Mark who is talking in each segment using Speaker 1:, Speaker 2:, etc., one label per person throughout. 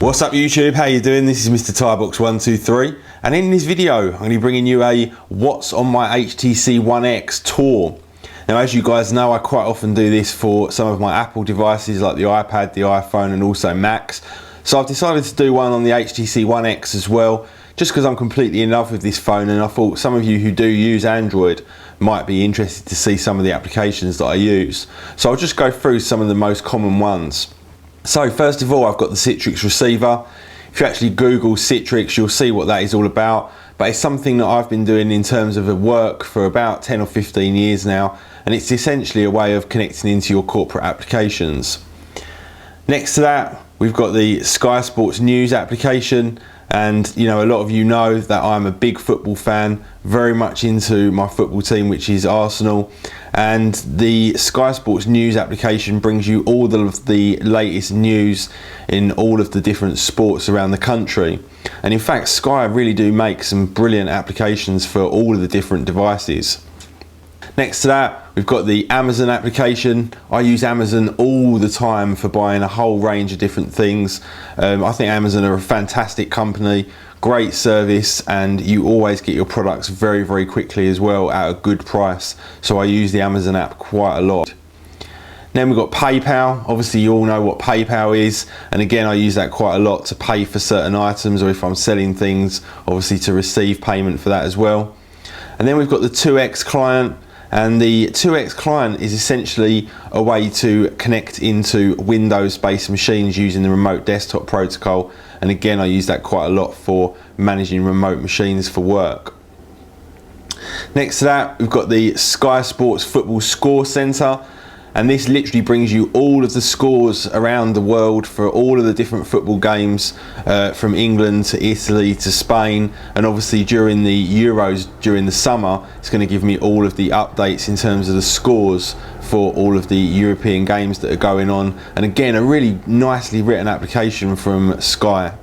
Speaker 1: What's up YouTube, how you doing? This is Mr. Tybox123 and in this video I'm going to be bringing you a what's on my HTC One X tour. Now as you guys know, I quite often do this for some of my Apple devices like the iPad, the iPhone and also Macs. So I've decided to do one on the HTC One X as well, just because I'm completely in love with this phone and I thought some of you who do use Android might be interested to see some of the applications that I use. So I'll just go through some of the most common ones. So first of all, I've got the Citrix receiver. If you actually Google Citrix, you'll see what that is all about. But it's something that I've been doing in terms of work for about 10 or 15 years now. And it's essentially a way of connecting into your corporate applications. Next to that, we've got the Sky Sports News application. And you know, a lot of you know that I'm a big football fan, very much into my football team, which is Arsenal. And the Sky Sports News application brings you all of the latest news in all of the different sports around the country. And in fact, Sky really do make some brilliant applications for all of the different devices. Next to that, we've got the Amazon application. I use Amazon all the time for buying a whole range of different things. I think Amazon are a fantastic company, great service, and you always get your products very, very quickly as well at a good price. So I use the Amazon app quite a lot. Then we've got PayPal. Obviously you all know what PayPal is, and again I use that quite a lot to pay for certain items, or if I'm selling things, obviously to receive payment for that as well. And then we've got the 2X client. And the 2X client is essentially a way to connect into Windows-based machines using the remote desktop protocol. And again, I use that quite a lot for managing remote machines for work. Next to that, we've got the Sky Sports Football Score Center. And this literally brings you all of the scores around the world for all of the different football games, from England to Italy to Spain, and obviously during the Euros during the summer it's going to give me all of the updates in terms of the scores for all of the European games that are going on. And again, a really nicely written application from Sky.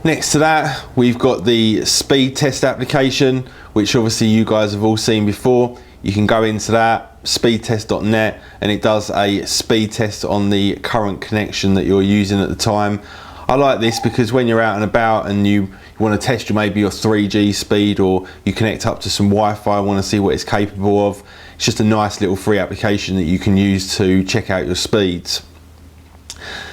Speaker 1: Next to that, we've got the speed test application, which obviously you guys have all seen before. You can go into that, speedtest.net, and it does a speed test on the current connection that you're using at the time. I like this because when you're out and about and you want to test maybe your 3G speed, or you connect up to some Wi-Fi, want to see what it's capable of, it's just a nice little free application that you can use to check out your speeds.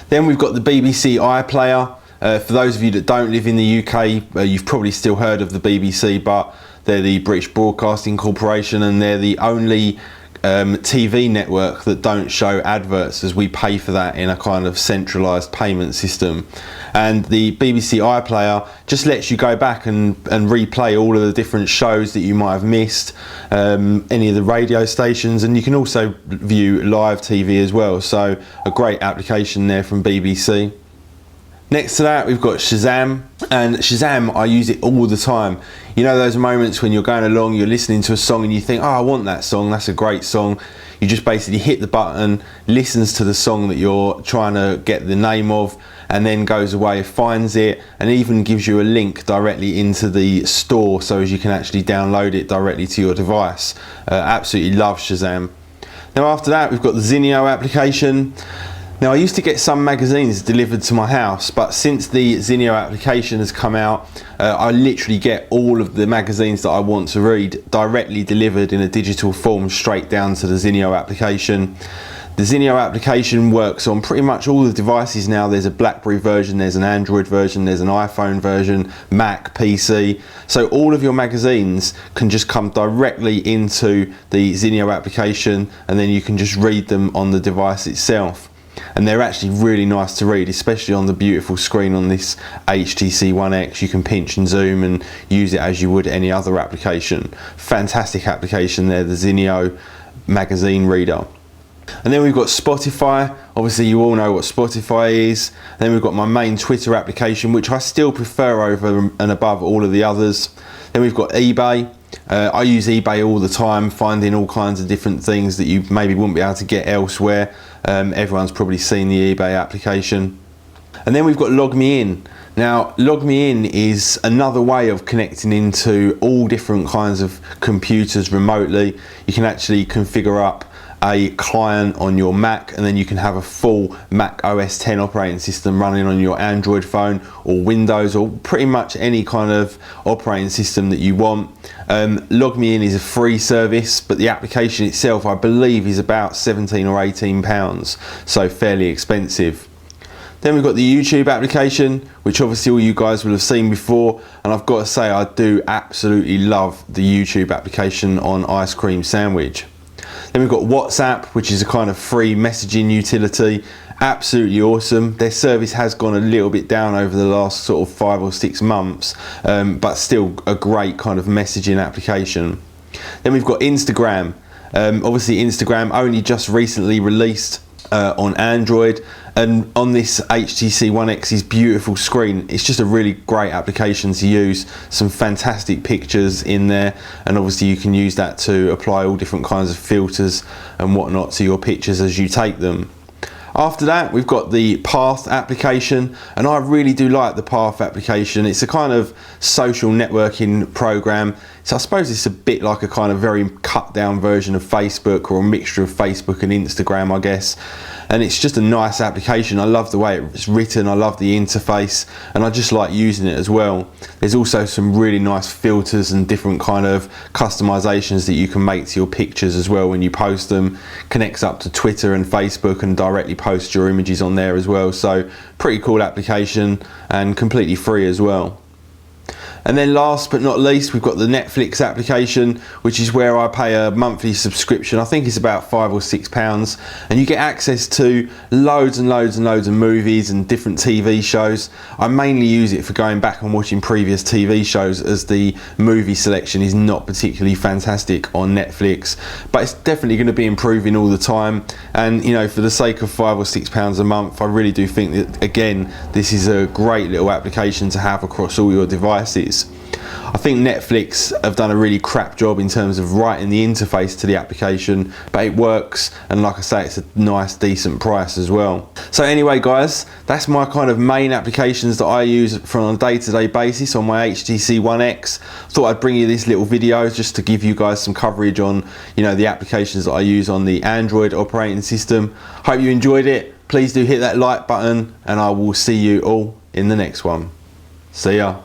Speaker 1: Then we've got the BBC iPlayer. For those of you that don't live in the UK, you've probably still heard of the BBC, but they're the British Broadcasting Corporation, and they're the only TV network that don't show adverts, as we pay for that in a kind of centralised payment system. And the BBC iPlayer just lets you go back and replay all of the different shows that you might have missed, any of the radio stations, and you can also view live TV as well. So a great application there from BBC. Next to that, we've got Shazam, and Shazam, I use it all the time. You know those moments when you're going along, you're listening to a song and you think, oh, I want that song, that's a great song. You just basically hit the button, listens to the song that you're trying to get the name of, and then goes away, finds it, and even gives you a link directly into the store so as you can actually download it directly to your device. Absolutely love Shazam. Now after that, we've got the Zinio application. Now I used to get some magazines delivered to my house, but since the Zinio application has come out, I literally get all of the magazines that I want to read directly delivered in a digital form straight down to the Zinio application. The Zinio application works on pretty much all the devices now. There's a BlackBerry version, there's an Android version, there's an iPhone version, Mac, PC. So all of your magazines can just come directly into the Zinio application, and then you can just read them on the device itself. And they're actually really nice to read, especially on the beautiful screen on this HTC One X. You can pinch and zoom and use it as you would any other application. Fantastic application there, the Zinio magazine reader. And then we've got Spotify. Obviously you all know what Spotify is. And then we've got my main Twitter application, which I still prefer over and above all of the others. Then we've got eBay. I use eBay all the time, finding all kinds of different things that you maybe wouldn't be able to get elsewhere. Everyone's probably seen the eBay application. And then we've got Log Me In. Now, Log Me In is another way of connecting into all different kinds of computers remotely. You can actually configure up a client on your Mac, and then you can have a full Mac OS X operating system running on your Android phone or Windows or pretty much any kind of operating system that you want. Log Me In is a free service, but the application itself I believe is about 17 or 18 pounds, so fairly expensive. Then we've got the YouTube application, which obviously all you guys will have seen before, and I've got to say I do absolutely love the YouTube application on Ice Cream Sandwich. Then we've got WhatsApp, which is a kind of free messaging utility. Absolutely awesome. Their service has gone a little bit down over the last sort of 5 or 6 months, but still a great kind of messaging application. Then we've got Instagram. Obviously Instagram only just recently released on Android, and on this HTC One X's beautiful screen, it's just a really great application to use. Some fantastic pictures in there, and obviously you can use that to apply all different kinds of filters and whatnot to your pictures as you take them. After that, we've got the Path application, and I really do like the Path application. It's a kind of social networking program. So I suppose it's a bit like a kind of very cut down version of Facebook, or a mixture of Facebook and Instagram, I guess. And it's just a nice application. I love the way it's written, I love the interface, and I just like using it as well. There's also some really nice filters and different kind of customizations that you can make to your pictures as well when you post them. Connects up to Twitter and Facebook and directly post your images on there as well. So pretty cool application and completely free as well. And then last but not least, we've got the Netflix application, which is where I pay a monthly subscription. I think it's about £5 or £6, and you get access to loads and loads and loads of movies and different TV shows. I mainly use it for going back and watching previous TV shows, as the movie selection is not particularly fantastic on Netflix, but it's definitely going to be improving all the time. And you know, for the sake of £5 or £6 a month, I really do think that, again, this is a great little application to have across all your devices. I think Netflix have done a really crap job in terms of writing the interface to the application, but it works, and like I say, it's a nice decent price as well. So anyway guys, that's my kind of main applications that I use on a day-to-day basis on my HTC One X. Thought I'd bring you this little video just to give you guys some coverage on, you know, the applications that I use on the Android operating system. Hope you enjoyed it. Please do hit that like button, and I will see you all in the next one. See ya.